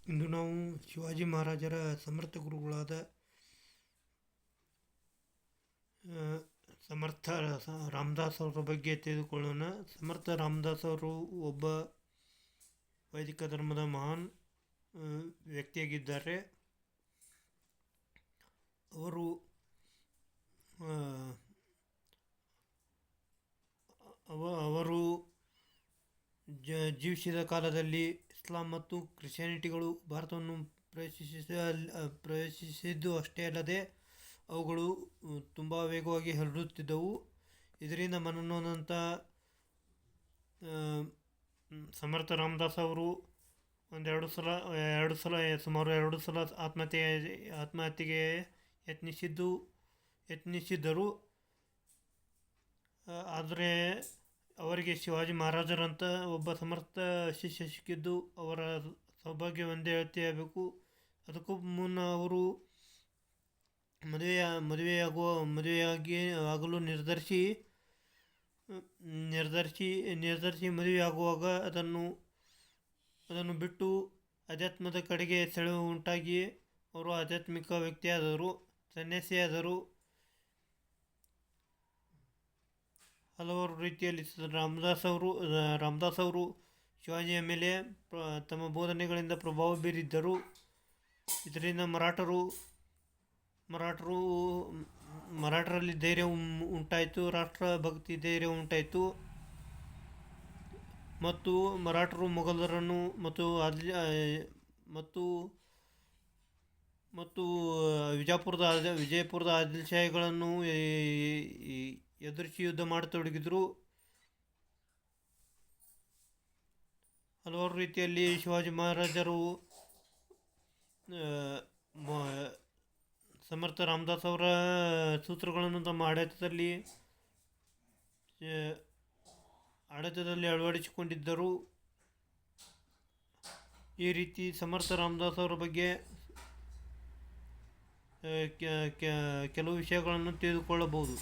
ಇಂದು ನಾವು ಶಿವಾಜಿ ಮಹಾರಾಜರ ಸಮರ್ಥ ಗುರುಗಳಾದ ಸಮರ್ಥ ರಾಮದಾಸ್ ಅವರ ಬಗ್ಗೆ ತಿಳಿದುಕೊಳ್ಳೋಣ. ಸಮರ್ಥ ರಾಮದಾಸ್ ಅವರು ಒಬ್ಬ ವೈದಿಕ ಧರ್ಮದ ಮಹಾನ್ ವ್ಯಕ್ತಿಯಾಗಿದ್ದಾರೆ. ಅವರು ಅವರು ಜೀವಿಸಿದ ಕಾಲದಲ್ಲಿ ಇಸ್ಲಾಂ ಮತ್ತು ಕ್ರಿಶ್ಚಿಯಾನಿಟಿಗಳು ಭಾರತವನ್ನು ಪ್ರವೇಶಿಸಿದ್ದು ಅಷ್ಟೇ ಅಲ್ಲದೆ ಅವುಗಳು ತುಂಬ ವೇಗವಾಗಿ ಹರಡುತ್ತಿದ್ದವು. ಇದರಿಂದ ಮನನೊಂದಂಥ ಸಮರ್ಥ ರಾಮದಾಸ್ ಅವರು ಸುಮಾರು ಎರಡು ಸಲ ಆತ್ಮಹತ್ಯೆಗೆ ಯತ್ನಿಸಿದ್ದರು. ಆದರೆ ಅವರಿಗೆ ಶಿವಾಜಿ ಮಹಾರಾಜರಂಥ ಒಬ್ಬ ಸಮರ್ಥ ಶಿಷ್ಯ ಸಿಕ್ಕಿದ್ದು ಅವರ ಸೌಭಾಗ್ಯ ಒಂದೇ ಹೇಳ್ಬೇಕು. ಅದಕ್ಕೂ ಮುನ್ನ ಅವರು ಆಗಲು ನಿರ್ಧರಿಸಿ ಮದುವೆಯಾಗುವಾಗ ಅದನ್ನು ಬಿಟ್ಟು ಅಧ್ಯಾತ್ಮದ ಕಡೆಗೆ ಸೆಳೆವು ಉಂಟಾಗಿ ಅವರು ಆಧ್ಯಾತ್ಮಿಕ ವ್ಯಕ್ತಿಯಾದರು, ಸನ್ಯಾಸಿಯಾದರು. ಹಲವಾರು ರೀತಿಯಲ್ಲಿ ರಾಮದಾಸ್ ಅವರು ಶಿವಾಜಿಯ ಮೇಲೆ ತಮ್ಮ ಬೋಧನೆಗಳಿಂದ ಪ್ರಭಾವ ಬೀರಿದ್ದರು. ಇದರಿಂದ ಮರಾಠರಲ್ಲಿ ಧೈರ್ಯ ಉಂಟಾಯಿತು, ರಾಷ್ಟ್ರಭಕ್ತಿ ಧೈರ್ಯ ಉಂಟಾಯಿತು ಮತ್ತು ಮರಾಠರು ಮೊಘಲರನ್ನು ಮತ್ತು ವಿಜಯಪುರದ ಆದಿಲ್ಶಾಹಿಗಳನ್ನು ಎದುರಿಸಿ ಯುದ್ಧ ಮಾಡತೊಡಗಿದರು. ಹಲವಾರು ರೀತಿಯಲ್ಲಿ ಶಿವಾಜಿ ಮಹಾರಾಜರು ಸಮರ್ಥ ರಾಮದಾಸ್ ಅವರ ಸೂತ್ರಗಳನ್ನು ತಮ್ಮ ಆಡಳಿತದಲ್ಲಿ ಅಳವಡಿಸಿಕೊಂಡಿದ್ದರು. ಈ ರೀತಿ ಸಮರ್ಥ ರಾಮದಾಸ್ ಅವರ ಬಗ್ಗೆ ಕೆಲವು ವಿಷಯಗಳನ್ನು ತಿಳಿದುಕೊಳ್ಳಬಹುದು.